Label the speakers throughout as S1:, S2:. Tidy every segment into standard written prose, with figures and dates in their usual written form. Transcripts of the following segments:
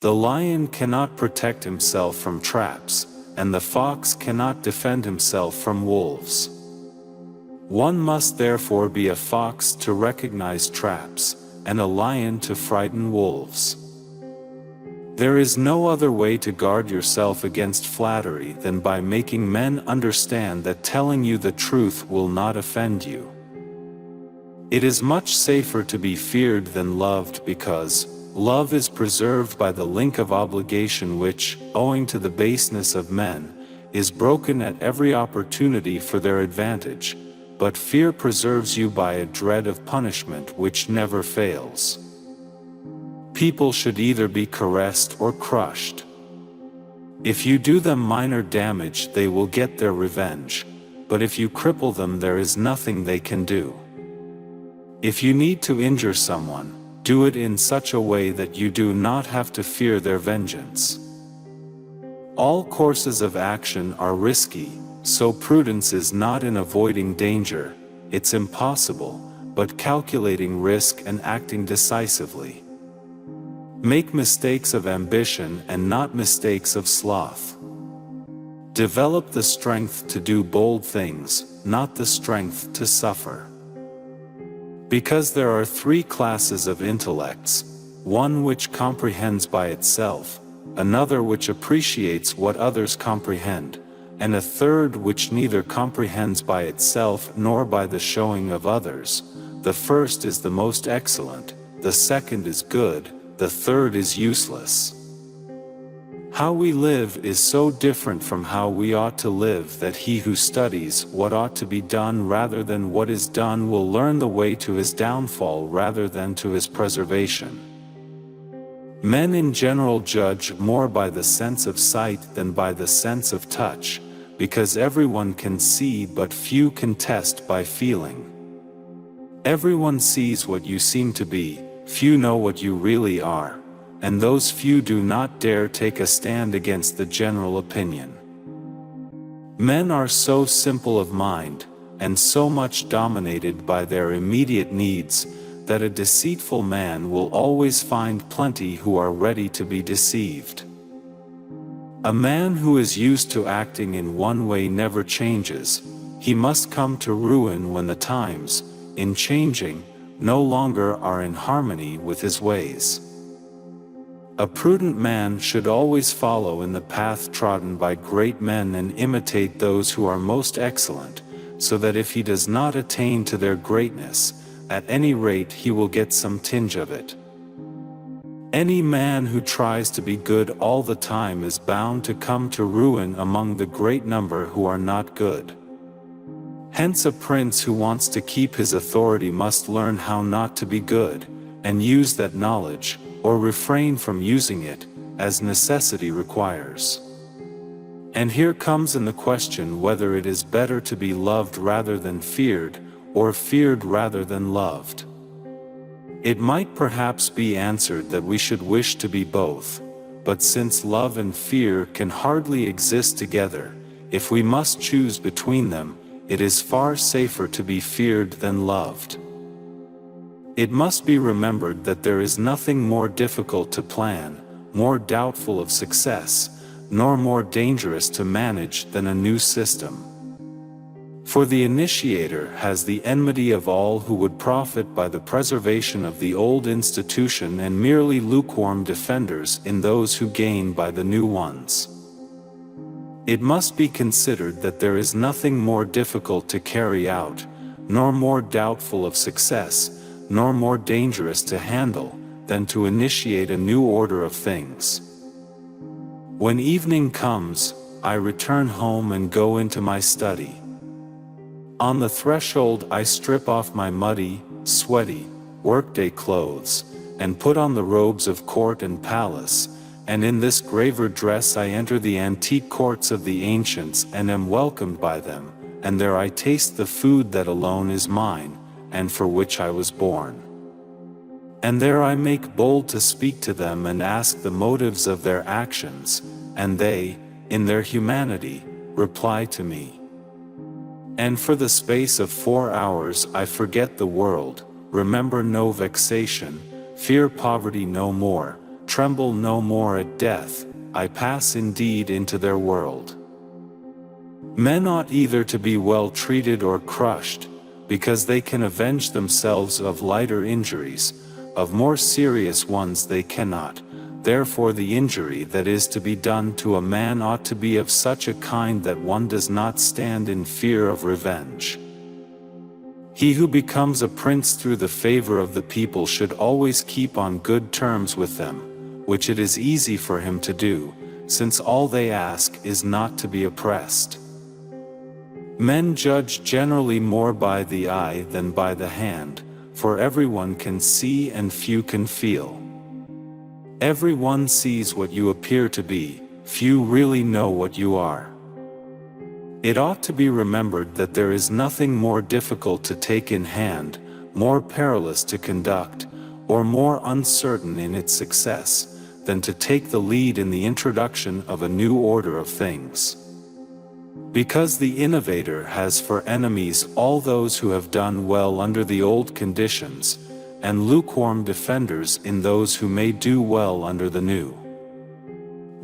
S1: The lion cannot protect himself from traps, and the fox cannot defend himself from wolves. One must therefore be a fox to recognize traps, and a lion to frighten wolves. There is no other way to guard yourself against flattery than by making men understand that telling you the truth will not offend you. It is much safer to be feared than loved, because love is preserved by the link of obligation which, owing to the baseness of men, is broken at every opportunity for their advantage, but fear preserves you by a dread of punishment which never fails. People should either be caressed or crushed. If you do them minor damage, they will get their revenge, but if you cripple them, there is nothing they can do. If you need to injure someone, do it in such a way that you do not have to fear their vengeance. All courses of action are risky, so prudence is not in avoiding danger, it's impossible, but calculating risk and acting decisively. Make mistakes of ambition and not mistakes of sloth. Develop the strength to do bold things, not the strength to suffer. Because there are three classes of intellects, one which comprehends by itself, another which appreciates what others comprehend, and a third which neither comprehends by itself nor by the showing of others. The first is the most excellent, the second is good, the third is useless. How we live is so different from how we ought to live that he who studies what ought to be done rather than what is done will learn the way to his downfall rather than to his preservation. Men in general judge more by the sense of sight than by the sense of touch, because everyone can see but few can test by feeling. Everyone sees what you seem to be, few know what you really are, and those few do not dare take a stand against the general opinion. Men are so simple of mind, and so much dominated by their immediate needs, that a deceitful man will always find plenty who are ready to be deceived. A man who is used to acting in one way never changes, he must come to ruin when the times, in changing, no longer are in harmony with his ways. A prudent man should always follow in the path trodden by great men and imitate those who are most excellent, so that if he does not attain to their greatness, at any rate he will get some tinge of it. Any man who tries to be good all the time is bound to come to ruin among the great number who are not good. Hence a prince who wants to keep his authority must learn how not to be good, and use that knowledge, or refrain from using it, as necessity requires. And here comes in the question whether it is better to be loved rather than feared, or feared rather than loved. It might perhaps be answered that we should wish to be both, but since love and fear can hardly exist together, if we must choose between them, it is far safer to be feared than loved. It must be remembered that there is nothing more difficult to plan, more doubtful of success, nor more dangerous to manage than a new system. For the initiator has the enmity of all who would profit by the preservation of the old institution, and merely lukewarm defenders in those who gain by the new ones. It must be considered that there is nothing more difficult to carry out, nor more doubtful of success, nor more dangerous to handle, than to initiate a new order of things. When evening comes, I return home and go into my study. On the threshold I strip off my muddy, sweaty, workday clothes, and put on the robes of court and palace, and in this graver dress I enter the antique courts of the ancients and am welcomed by them, and there I taste the food that alone is mine, and for which I was born. And there I make bold to speak to them and ask the motives of their actions, and they, in their humanity, reply to me. And for the space of 4 hours I forget the world, remember no vexation, fear poverty no more, tremble no more at death, I pass indeed into their world. Men ought either to be well treated or crushed, because they can avenge themselves of lighter injuries, of more serious ones they cannot. Therefore the injury that is to be done to a man ought to be of such a kind that one does not stand in fear of revenge. He who becomes a prince through the favor of the people should always keep on good terms with them, which it is easy for him to do, since all they ask is not to be oppressed. Men judge generally more by the eye than by the hand, for everyone can see and few can feel. Everyone sees what you appear to be, few really know what you are. It ought to be remembered that there is nothing more difficult to take in hand, more perilous to conduct, or more uncertain in its success, than to take the lead in the introduction of a new order of things. Because the innovator has for enemies all those who have done well under the old conditions, and lukewarm defenders in those who may do well under the new.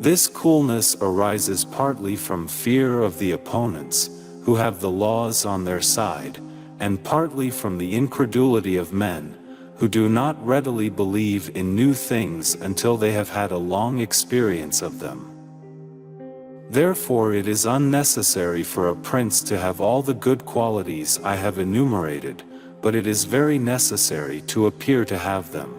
S1: This coolness arises partly from fear of the opponents, who have the laws on their side, and partly from the incredulity of men, who do not readily believe in new things until they have had a long experience of them. Therefore it is unnecessary for a prince to have all the good qualities I have enumerated, but it is very necessary to appear to have them.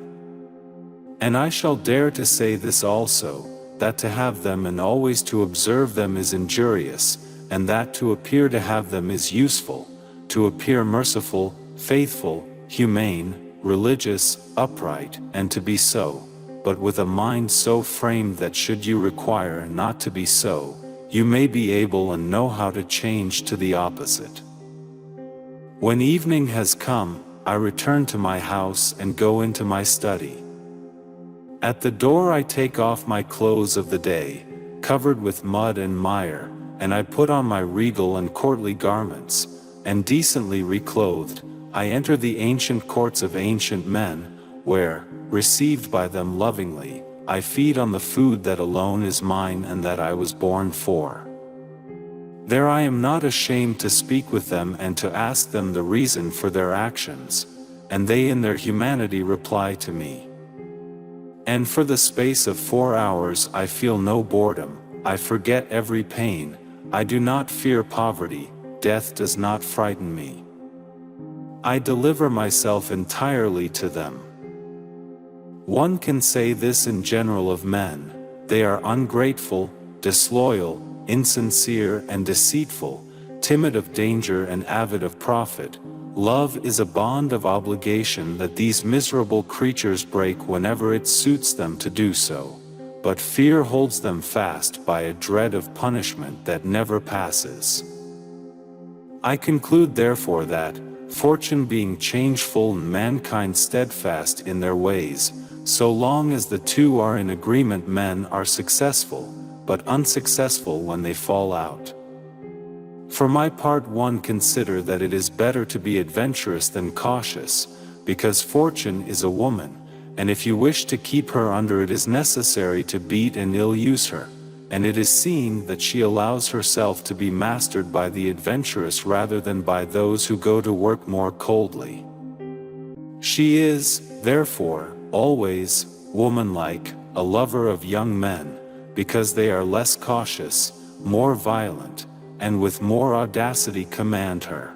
S1: And I shall dare to say this also, that to have them and always to observe them is injurious, and that to appear to have them is useful, to appear merciful, faithful, humane, religious, upright, and to be so, but with a mind so framed that should you require not to be so, you may be able and know how to change to the opposite. When evening has come, I return to my house and go into my study. At the door I take off my clothes of the day, covered with mud and mire, and I put on my regal and courtly garments, and decently reclothed, I enter the ancient courts of ancient men, where, received by them lovingly, I feed on the food that alone is mine and that I was born for. There I am not ashamed to speak with them and to ask them the reason for their actions, and they in their humanity reply to me. And for the space of 4 hours I feel no boredom, I forget every pain, I do not fear poverty, death does not frighten me. I deliver myself entirely to them. One can say this in general of men: they are ungrateful, disloyal, insincere and deceitful, timid of danger and avid of profit. Love is a bond of obligation that these miserable creatures break whenever it suits them to do so, but fear holds them fast by a dread of punishment that never passes. I conclude therefore that, fortune being changeful and mankind steadfast in their ways, so long as the two are in agreement men are successful, but unsuccessful when they fall out. For my part, one consider that it is better to be adventurous than cautious, because fortune is a woman, and if you wish to keep her under it is necessary to beat and ill-use her, and it is seen that she allows herself to be mastered by the adventurous rather than by those who go to work more coldly. She is, therefore, always, womanlike, a lover of young men, because they are less cautious, more violent, and with more audacity command her.